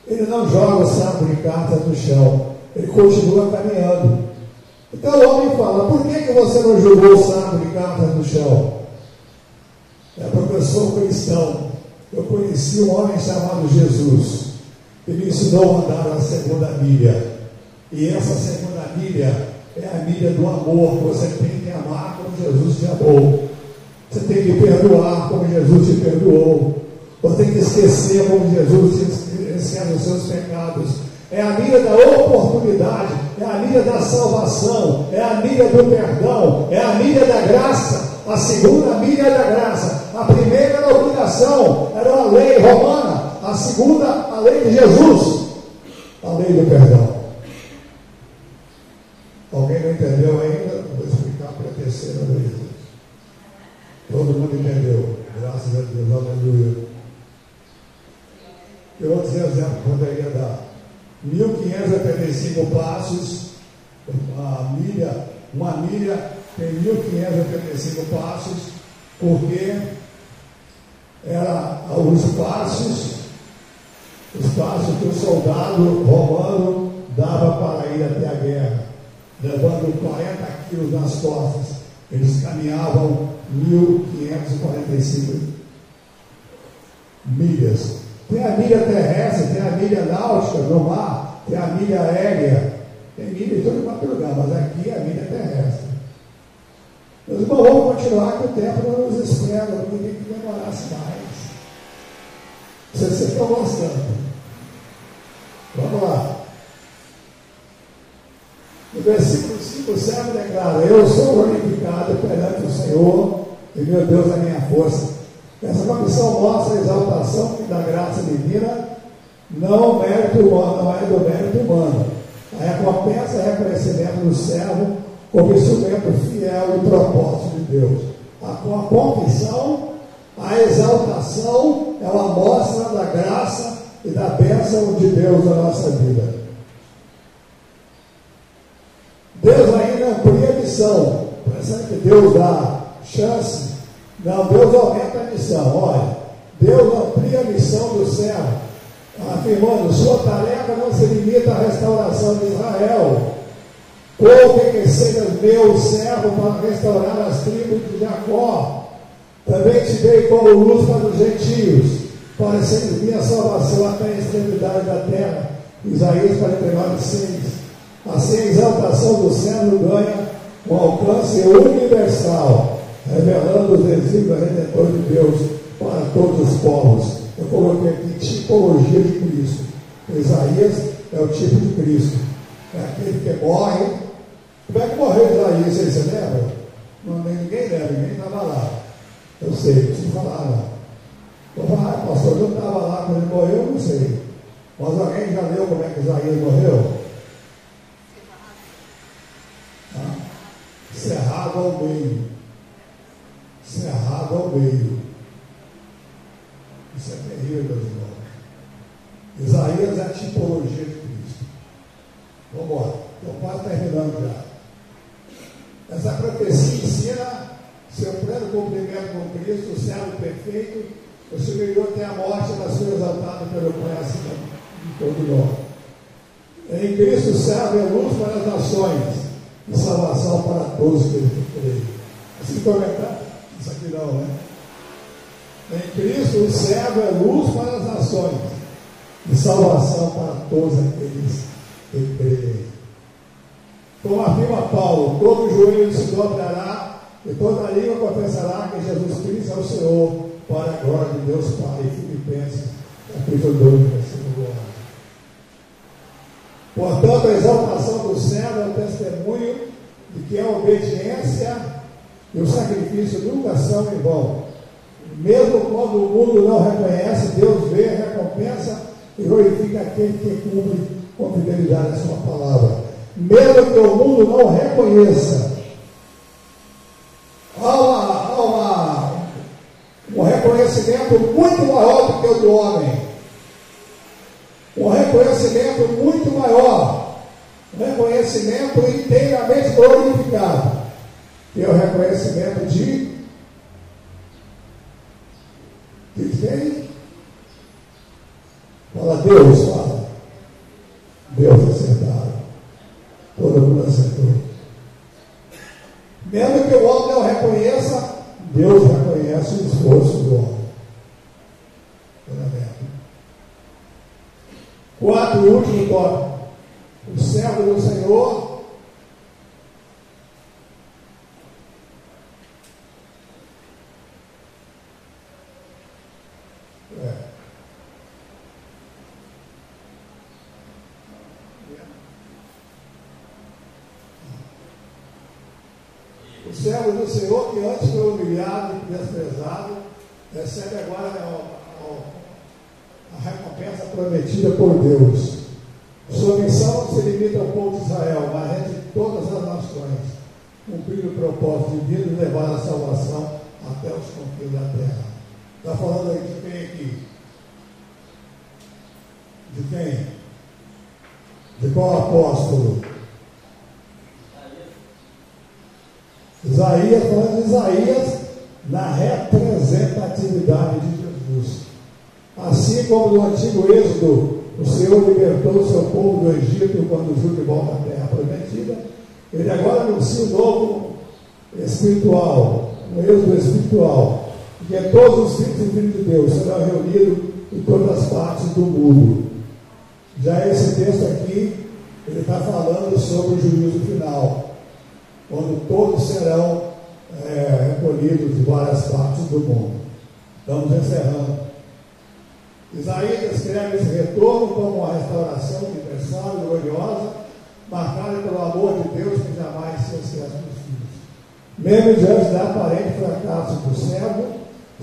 ele não joga o saco de cartas no chão, ele continua caminhando. Então o homem fala: por que você não jogou o saco de cartas no chão? É porque eu sou cristão. Eu conheci um homem chamado Jesus, que me ensinou a andar a 2ª milha. E essa 2ª milha é a milha do amor. Você tem que amar como Jesus te amou. Você tem que perdoar como Jesus te perdoou. Você tem que esquecer como Jesus esquece os seus pecados. É a milha da oportunidade, é a milha da salvação, é a milha do perdão, é a milha da graça. A 2ª milha da graça. A primeira era a obrigação, era a lei romana. A 2ª, a lei de Jesus, a lei do perdão. Alguém não entendeu ainda? Vou explicar para a 3ª vez. Todo mundo entendeu, graças a Deus, aleluia. Eu vou dizer o exemplo que eu poderia dar: 1.585 passos, uma milha tem 1.585 passos, porque era os passos que o soldado romano dava para ir até a guerra, levando 40 quilos nas costas. Eles caminhavam 1.545 milhas. Tem a milha terrestre, tem a milha náutica no mar, tem a milha aérea, tem milha em todo quanto lugar, mas aqui é a milha terrestre. Meus irmãos, vamos continuar, que o tempo não nos espera, porque tem que demorar mais. Vocês estão gostando. Vamos lá. No versículo 5, o servo declara: eu sou glorificado perante o Senhor, e meu Deus é minha força. Essa comissão mostra a exaltação da graça divina, não mérito humano, não é do mérito humano. A recompensa é reconhecimento do servo como instrumento fiel e propósito de Deus. A confissão, a exaltação é uma mostra da graça e da bênção de Deus na nossa vida. Deus ainda amplia a missão. Pensando que Deus dá chance. Não, Deus aumenta a missão. Olha, Deus amplia a missão do servo, afirmando: sua tarefa não se limita à restauração de Israel. Ouve que sejas meu servo para restaurar as tribos de Jacó. Também te dei como luz para os gentios, para ser minha salvação até a extremidade da terra. Isaías 49:6. Assim a exaltação do servo ganha um alcance universal, revelando os desígnios redentores de Deus para todos os povos. Eu coloquei aqui tipologia de Cristo. Isaías é o tipo de Cristo. É aquele que morre. Como é que morreu Isaías? Você lembra? Não, ninguém lembra, ninguém estava lá. Eu sei, não preciso falar lá. Eu vou falar: pastor, eu não estava lá quando ele morreu, eu não sei. Mas alguém já leu como é que Isaías morreu? Cerrado ao meio. Cerrado ao meio. Isso é terrível, meus irmãos. Isaías é a tipologia de Cristo. Vamos embora. Estou quase terminando já. Essa profecia ensina seu pleno cumprimento com Cristo, o servo perfeito, o superior até a morte da sua exaltada pelo Pai acima de todo nós. Em Cristo serve a luz para as nações e salvação para todos que ele creem. Se comentar, isso aqui não, né? Em Cristo serve a luz para as nações e salvação para todos aqueles que creem. Como afirma Paulo, todo joelho se dobrará e toda língua confessará que Jesus Cristo é o Senhor, para a glória de Deus Pai. Filipenses, capítulo 2, versículo 1. Portanto, a exaltação do céu é o testemunho de que a obediência e o sacrifício nunca são em vão. Mesmo quando o mundo não reconhece, Deus vê, recompensa e glorifica aquele que cumpre com fidelidade a sua palavra. Mesmo que o mundo não reconheça, há um reconhecimento muito maior do que o do homem. Um reconhecimento muito maior. Um reconhecimento inteiramente glorificado. Que é o reconhecimento de quem? Fala Deus, fala. Deus acertaram. Todo mundo acertou. Mesmo que o homem não reconheça, Deus reconhece o esforço do homem. Quarto e último tópico. O servo do Senhor O servo do Senhor, que antes foi humilhado e desprezado, recebe agora a recompensa prometida por Deus. Sua missão não se limita ao povo de Israel, mas é de todas as nações, cumprir o propósito divino e levar a salvação até os confins da terra. Está falando aí de quem aqui? De quem? De qual apóstolo? Isaías, falando de Isaías na representatividade de Jesus. Assim como no antigo Êxodo, o Senhor libertou o seu povo do Egito quando viu de volta à terra prometida, ele agora anuncia um novo espiritual, um Êxodo espiritual, que todos os filhos e filhos de Deus serão reunidos em todas as partes do mundo. Já esse texto aqui, ele está falando sobre o juízo final, quando todos serão recolhidos de várias partes do mundo. Estamos encerrando. Isaías descreve esse retorno como uma restauração universal e gloriosa, marcada pelo amor de Deus que jamais se esquece dos filhos. Mesmo diante da aparente fracasso do servo,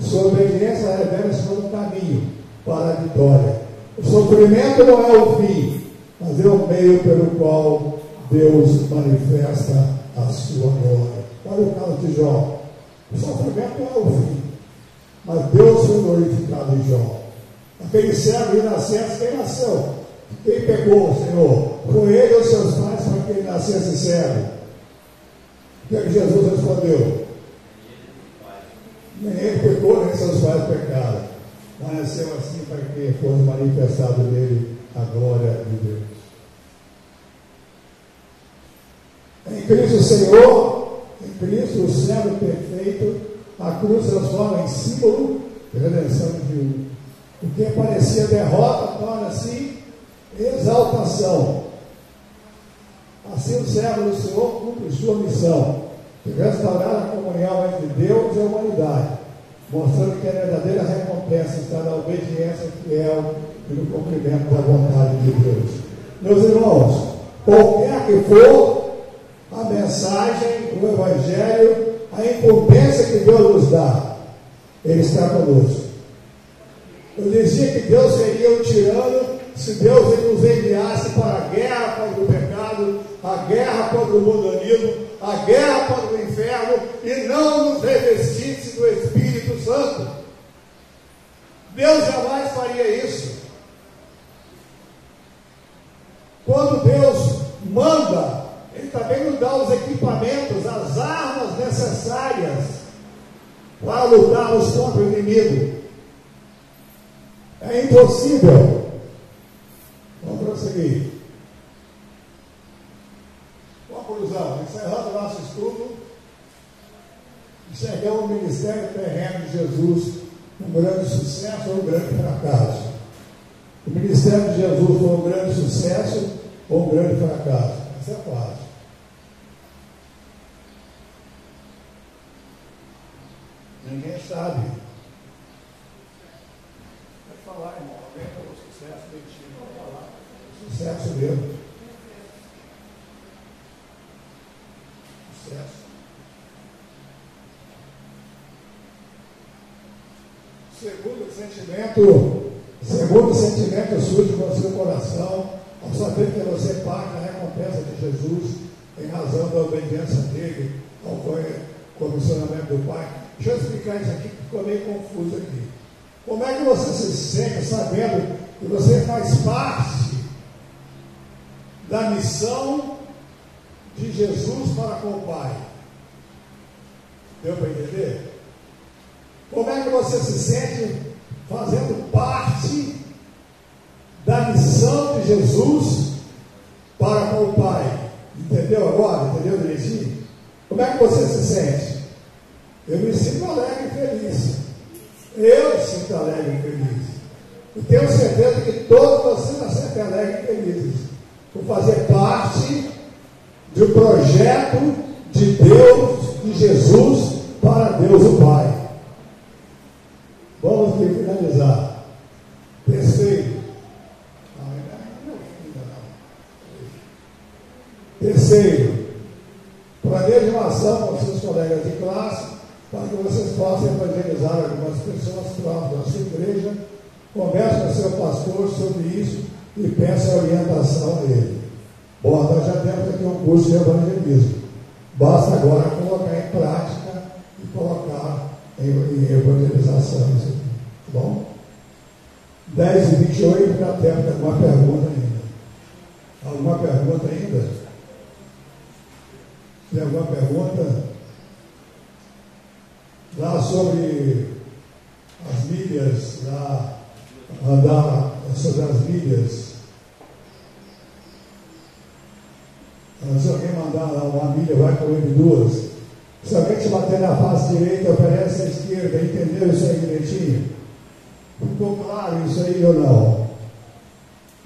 sua obediência revela-se como um caminho para a vitória. O sofrimento não é o fim, mas é o meio pelo qual Deus manifesta a sua glória. Olha o caso de Jó. O sofrimento não é o fim, mas Deus foi glorificado em Jó. Aquele servo inocente, quem nasceu? Quem pegou o Senhor? Foi ele ou seus pais para que ele nascesse servo? O que é que Jesus respondeu? Nem ele pecou, nem seus pais pecaram. Mas nasceu assim para que fosse manifestado nele a glória de Deus. Em Cristo Senhor, em Cristo o servo perfeito, a cruz transforma em símbolo de redenção de um. O que parecia derrota torna-se exaltação. Assim o servo do Senhor cumpre sua missão de restaurar a comunhão entre Deus e a humanidade, mostrando que a verdadeira recompensa está na obediência fiel e no cumprimento da vontade de Deus. Meus irmãos, qualquer que for a mensagem, o Evangelho, a incumbência que Deus nos dá, Ele está conosco. Eu dizia que Deus seria um tirano se Deus nos enviasse para a guerra contra o pecado, a guerra contra o mundanismo, a guerra contra o inferno, e não nos revestisse do Espírito Santo. Deus jamais faria isso. Quando Deus manda, Ele também nos dá os equipamentos, as armas necessárias para lutarmos contra o inimigo. É impossível seguir. Conclusão, encerrando o nosso estudo, enxergamos o ministério terreno de Jesus um grande sucesso ou um grande fracasso. O ministério de Jesus foi um grande sucesso ou um grande fracasso? Isso é fácil. Ninguém sabe. Pode falar, irmão. Alguém falou sucesso, mentira. Pode falar. Sucesso mesmo. Sucesso. Segundo sentimento surge no seu coração ao saber que você paga a recompensa de Jesus em razão da obediência dele ao comissionamento do Pai. Deixa eu explicar isso aqui, que ficou meio confuso aqui. Como é que você se sente sabendo que você faz parte da missão de Jesus para com o Pai? Deu para entender? Como é que você se sente fazendo parte da missão de Jesus para com o Pai? Entendeu agora? Entendeu direitinho? Como é que você se sente? Eu me sinto alegre e feliz. Eu me sinto alegre e feliz. E tenho certeza que todos vocês se sentem alegres e felizes por fazer parte de um projeto de Deus, de Jesus, para Deus o Pai. Vamos finalizar. Terceiro. Terceiro. Planeje uma ação com seus colegas de classe para que vocês possam evangelizar algumas pessoas próximas da sua igreja. Converse com seu pastor sobre isso e peça orientação a ele. Bom, nós já temos aqui um curso de evangelismo. Basta agora colocar em prática e colocar em evangelização isso aqui. Tá bom? 10h28, já temos alguma pergunta ainda. Alguma pergunta ainda? Tem alguma pergunta? Lá sobre as milhas, lá, andar sobre as milhas. Se alguém mandar lá uma milha, vai com ele duas. Se alguém te bater na face direita, oferece a esquerda. Entendeu isso aí direitinho? Ficou claro isso aí ou não?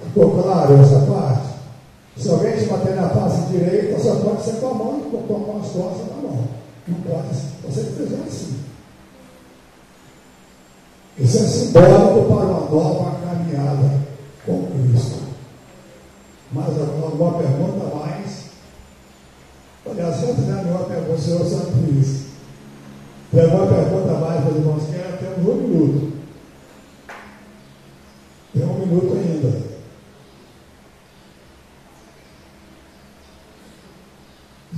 Ficou claro essa parte? Se alguém te bater na face direita, só pode ser com a mão e com as costas na mão. Não pode ser. Você fizer assim. Isso é simbólico para uma nova caminhada com Cristo. Mais alguma pergunta mais? Olha, se eu fizer nenhuma pergunta, o senhor sabe isso. Tem alguma pergunta mais, meus irmãos? Temos 1 minuto. Tem 1 minuto ainda.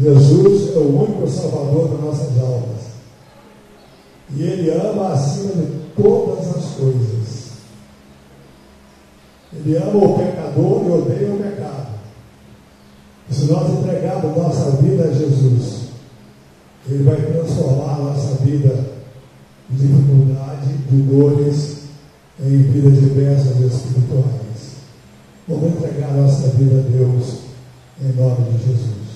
Jesus é o único Salvador das nossas almas. E Ele ama acima de todas as coisas. Ele ama o pecador e odeia o pecado. E se nós entregarmos nossa vida a Jesus, Ele vai transformar a nossa vida de dificuldade, de dores, em vida de bênçãos espirituais. Vamos entregar nossa vida a Deus em nome de Jesus.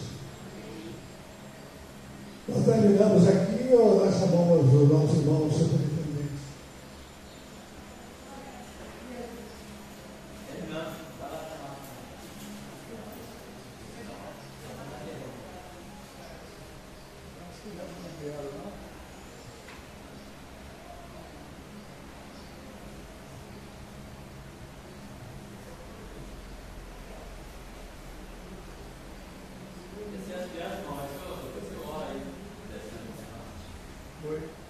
Nós terminamos aqui ou nós chamamos os nossos irmãos superintendentes? Oi.